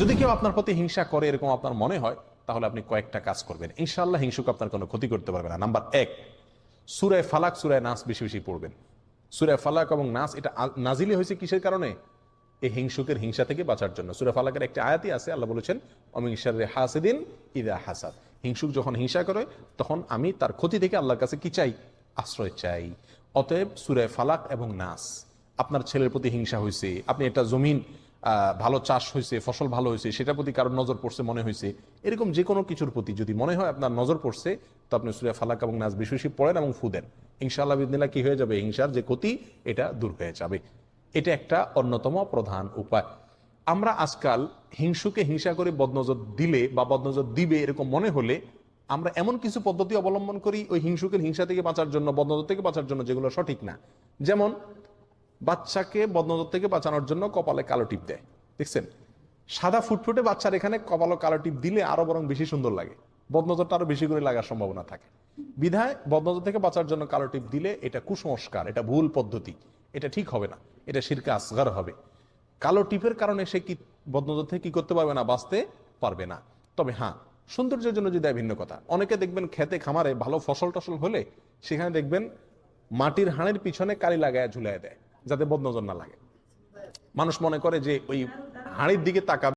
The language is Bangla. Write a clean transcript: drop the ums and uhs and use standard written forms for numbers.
যদি কেউ আপনার প্রতি হিংসা করে এরকম আপনার মনে হয়, তাহলে আপনি কয়েকটা কাজ করবেন, ইনশাআল্লাহ হিংসুক আপনার কোনো ক্ষতি করতে পারবে না। নাম্বার 1, সূরা ফালাক সূরা নাস বেশি বেশি পড়বেন। সূরা ফালাক এবং নাস এটা নাজিলি হয়েছে কিসের কারণে? এই হিংসুকের হিংসা থেকে বাঁচার জন্য। সূরা ফালাকের একটা আয়াতই আছে, আল্লাহ বলেছেন অমিন শাররি হাসিদিন ইযা হাসাদ। হিংসুক যখন হিংসা করে তখন আমি তার ক্ষতি থেকে আল্লাহর কাছে কি চাই? আশ্রয় চাই। অতএব সূরা ফালাক এবং নাস। আপনার ছেলের প্রতি হিংসা হয়েছে, আপনি একটা জমিন ভালো চাষ হয়েছে, ফসল ভালো হয়েছে, সেটার প্রতি কারোর নজর পড়ছে মনে হয়েছে, এরকম যে কোনো কিছুর প্রতি যদি মনে হয় আপনার নজর পড়ছে, তো আপনি সূরা ফালাক এবং নাস বেশি বেশি পড়েন এবং ফু দেন। ইনশাআল্লাহ বিদিনিল্লাহ কি হয়ে যাবে? হিংসার যে ক্ষতি এটা দূর হয়ে যাবে। এটা একটা অন্যতম প্রধান উপায়। আমরা আজকাল হিংসুকে হিংসা করে বদনজর দিলে বা বদনজর দিবে এরকম মনে হলে আমরা এমন কিছু পদ্ধতি অবলম্বন করি ওই হিংসুকের হিংসা থেকে বাঁচার জন্য, বদনজর থেকে বাঁচার জন্য, যেগুলো সঠিক না। যেমন বাচ্চাকে বদনজর থেকে বাঁচানোর জন্য কপালে কালো টিপ দেয়, দেখছেন? সাদা ফুটফুটে বাচ্চার এখানে কপালে কালো টিপ দিলে আরো বরং বেশি সুন্দর লাগে, বদনজরটা আরো বেশি করে লাগার সম্ভাবনা থাকে। বিধায় বদনজর থেকে বাঁচার জন্য কালো টিপ দিলে এটা কুসংস্কার, এটা ভুল পদ্ধতি, এটা ঠিক হবে না, এটা শিরকে আসগার হবে। কালো টিপের কারণে সে কি বদনজর থেকে কি করতে পারবে না? বাঁচতে পারবে না। তবে হ্যাঁ, সৌন্দর্যের জন্য যদি ভিন্ন কথা। অনেকে দেখবেন খেতে খামারে ভালো ফসল টসল হলে সেখানে দেখবেন মাটির হাঁড়ির পিছনে কালি লাগায় ঝুলাই দেয়, যাতে বদনজর না লাগে। মানুষ মনে করে যে ওই হাঁড়ির দিকে তাকাবে